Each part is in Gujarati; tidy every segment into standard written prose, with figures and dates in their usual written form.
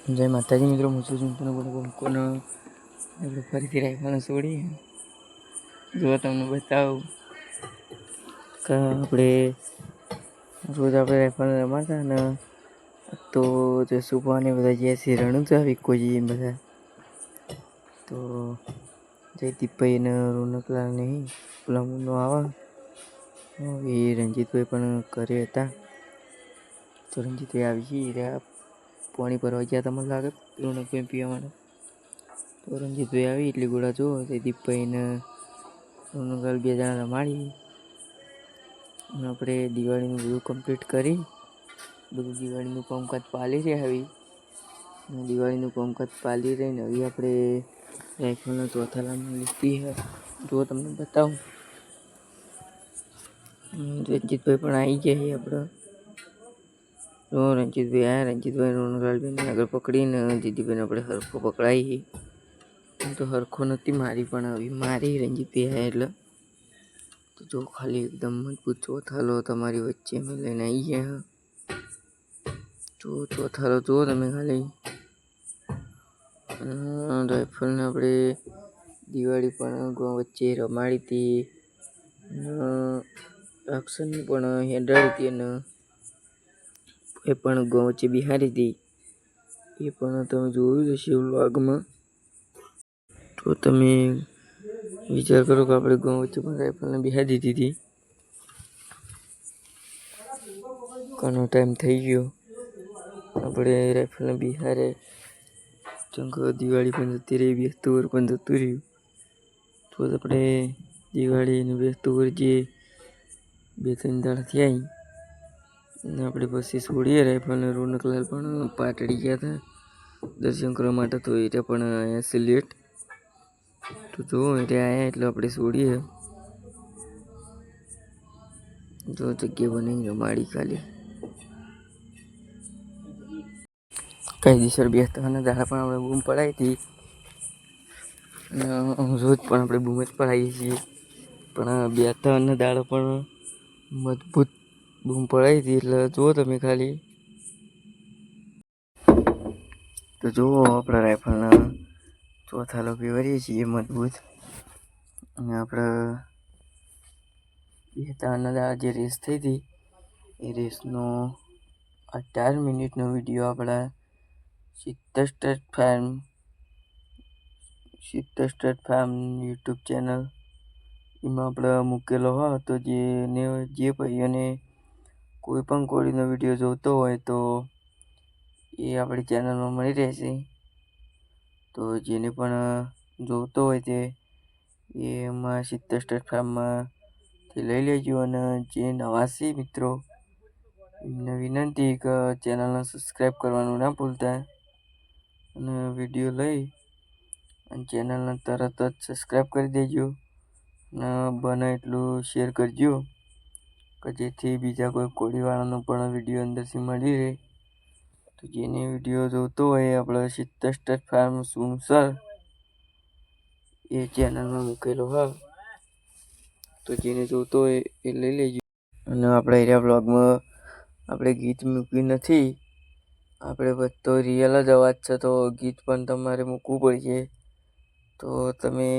જય માતાજી મિત્રો, હું છું ચિંતન કોનો આપણે ફરીથી રાઇફલને છોડીએ. જો તમને બતાવું કે આપણે રોજ આપણે રાઇફલ રમાતા ને તો જે સુભાને બધા જે છે રણુજા વિકો જઈએ બધા તો જયદીપભાઈ ને રોનકલાલ નહીં પેલા મુન્નો આવે એ રંજીતભાઈ પણ ઘરે હતા. તો રંજીતભાઈ આવી રહ્યા પાણી ભરવા ગયા તમને લાગે રોનકભાઈ પીવા માટે. તો રંજીતભાઈ આવી એટલી ગોળા જો જયદીપભાઈ ને રોનકલાલ બે જણા રમાડી અને આપણે દિવાળીનું બધું કમ્પ્લીટ કરી બધું દિવાળીનું કામકાજ પાલી છે. હવે દિવાળીનું કામકાજ પાલી રહીને હવે આપણે રાઇફલના ચોથા લાઈનમાં લીધી છે. જો તમને બતાવું રંજીતભાઈ પણ આવી ગયા છે આપણે. જો રંજીતભાઈ આવ્યા, રંજીતભાઈ રોનકલાલભાઈને આગળ પકડીને જયદીપભાઈને આપણે હરખો પકડાવી. તો હરખો નથી મારી પણ આવી મારી રંજીતભાઈ આવ્યા એટલે તો જો ખાલી એકદમ મજબૂત ચોથાલો તમારી વચ્ચે અમે લઈને આવી ગયા. જો ચોથાલો જુઓ તમે ખાલી રાઇફલને આપણે દિવાળી પણ વચ્ચે રમાડી હતી એક્શનની પણ હેડાડી હતી અને એ પણ વચ્ચે બિહારી હતી. એ પણ તમે જોયું હશે વ્લોગમાં. તો તમે વિચાર કરો કે આપણે વચ્ચે પણ રાઇફલને બિહારી દીધી હતી. ઘણો ટાઈમ થઈ ગયો આપણે રાઇફલને બિહારે. ચંકો દિવાળી પણ જતી રહી, બેસતું વર પણ જતું રહ્યું. તો આપણે દિવાળીનું બેસતું વર જે 2-3 દાડા થયા અને આપણે પછી છોડીએ રાઇફલને. રોનકલાલ પણ પાટડી ગયા હતા દર્શન કરવા માટે તો એ પણ આવ્યા છે લેટ. તો જો એ આવ્યા એટલે આપણે છોડીએ. જો જગ્યા બની રમાડી ખાલી કાયદેસર બેસતા અને દાડા પણ આપણે બૂમ પડાવી હતી. રોજ પણ આપણે બૂમ જ પડાવીએ છીએ પણ બેસતા અને દાડો પણ મજબૂત બૂમ પડાવી હતી. એટલે જુઓ તમે ખાલી તો જુઓ આપણે રાઇફલના ચોથા લોકો વરીએ છીએ મજબૂત. અને આપણે બેસતા અને દાડા જે રેસ થઈ હતી એ રેસનો 18 મિનિટનો વિડીયો આપણા સિદ્ધ સ્ટેટ ફાર્મ યુટ્યુબ ચેનલ એમાં આપણે મૂકેલો હોય. તો જે ભાઈઓને કોઈ પણ કોળીનો વિડીયો જોતો હોય તો એ આપણી ચેનલમાં મળી રહેશે. તો જેને પણ જોતો હોય તે એમાં સિદ્ધ સ્ટેટ ફાર્મમાંથી લઈ લેજો. અને જે નવા છે મિત્રો એમને વિનંતી કે ચેનલને સબસ્ક્રાઈબ કરવાનું ના ભૂલતા અને વિડીયો લઈ અને ચેનલને તરત જ સબસ્ક્રાઈબ કરી દેજો અને બને એટલું શેર કરજો કે જેથી બીજા કોઈ કોળીવાળાનો પણ વિડીયો અંદરથી મળી રહે. તો જેને વિડીયો જોતો હોય આપણે સિદ્ધ સ્ટેટ ફાર્મ સુનસર એ ચેનલમાં મૂકેલો હોય તો જેને જોતો હોય એ લઈ લેજો. અને આપણે એરિયા બ્લોગમાં આપણે ગીત મૂક્યું નથી. આપણે બધો રિયલ જ અવાજ છે તો ગીત પણ તમારે મૂકવું પડશે. તો તમે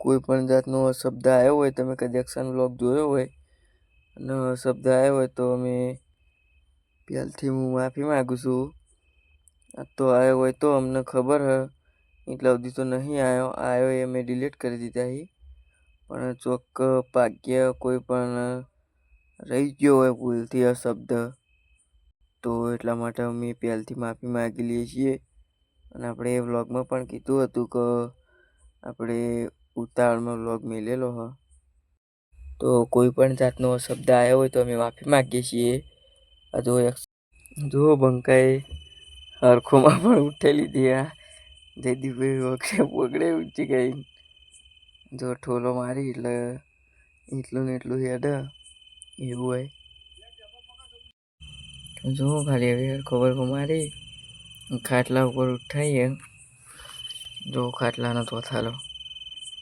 કોઈ પણ જાતનો શબ્દ આવ્યો હોય, તમે કદી એક્શન બ્લોગ જોયો હોય અને શબ્દ આવ્યો હોય તો અમે પહેલથી હું માફી માગું છું. આ તો આવ્યો હોય તો અમને ખબર હે એટલા સુધી તો નહીં આવ્યો એ અમે ડિલીટ કરી દીધા છે. પણ ચોક ભાગ્ય કોઈ પણ રહી ગયો હોય ભૂલથી આ શબ્દ તો એટલા માટે અમે પહેલથી માફી માગી લઈએ છીએ. અને આપણે એ વ્લોગમાં પણ કીધું હતું કે આપણે ઉતાવળમાં વ્લોગ મેલેલો હ તો કોઈ પણ જાતનો શબ્દ આવ્યો હોય તો અમે માફી માગીએ છીએ. આ જો બંકાએ હરખોમાં પણ ઉઠાઈ લીધી. આ જયદીપભાઈ વખતે પકડે ઊંચી ગઈ જો ઠોલો મારી એટલે એટલું ને એટલું હેડ એવું હોય. જો ખાલી હવે ખબર મારી ખાટલા ઉપર ઉઠાઈએ. જો ખાટલાનો ચોથાલો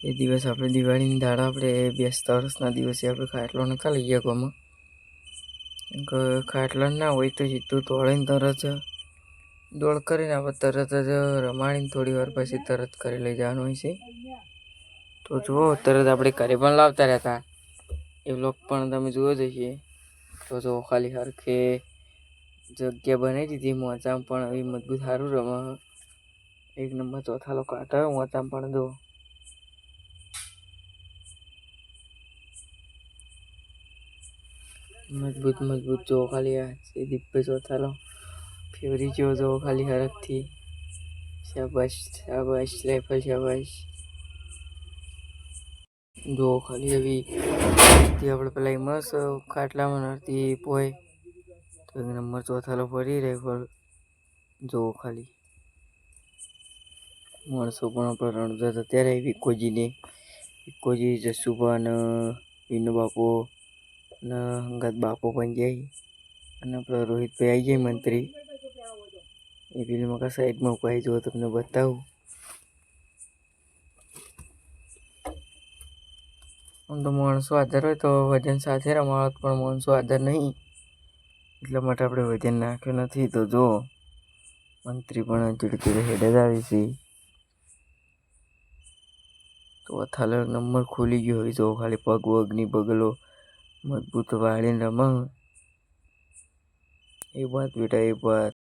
એ દિવસ આપણે દિવાળીની દાડા આપણે બેસતા વર્ષના દિવસે આપણે ખાટલો નતા લઈ ગયા ગામમાં. ખાટલા ના હોય તો સીધું તોડીને તરત દોડ કરીને આપણે તરત જ રમાડીને થોડી વાર પછી તરત ઘરે લઈ જવાનું હોય છે. તો જુઓ તરત આપણે ઘરે પણ લાવતા રહેતા એ વ્લોગ પણ તમે જુઓ જ હશે. તો જો ખાલી હરખે જગ્યા બનાવી દીધી મોચામાં પણ એ મજબૂત સારું રમે. એક નંબર ચોથા લોકો આટા મોચામાં પણ જો મજબૂત જો ખાલી આ દીપભાઈ ચોથાલો ફેવરી જેવો જો ખાલી હરખથી. શાબાશ રાઇફલ શાબાશ. જો ખાલી એવી આપણે પેલા મસ્ત ખાટલામાં નડતી પોય તો એક નંબર ચોથાલો ફરી રાઇફલ જો ખાલી માણસો પણ આપણે રણતા હતા ત્યારે વિકોજી જસુભા અને વિનુ બાપુ અને હંગાત બાપો પણ જાય અને આપણો રોહિતભાઈ આવી જાય મંત્રી એ ફિલ્મ સાઈડમાં ઉપાય જો તમને બતાવું. આમ તો માણસો આધાર હોય તો વજન સાથે રમાડત પણ માણસો આધાર નહીં એટલા માટે આપણે વજન નાખ્યો નથી. તો જો મંત્રી પણ ચીડચીડ હેડે જ આવી છે. તો અથાલો નંબર ખુલી ગયો હોય જો ખાલી પગ વગની બગલો મજબૂત વાળીને રમે. એ વાત બેટા એ વાત.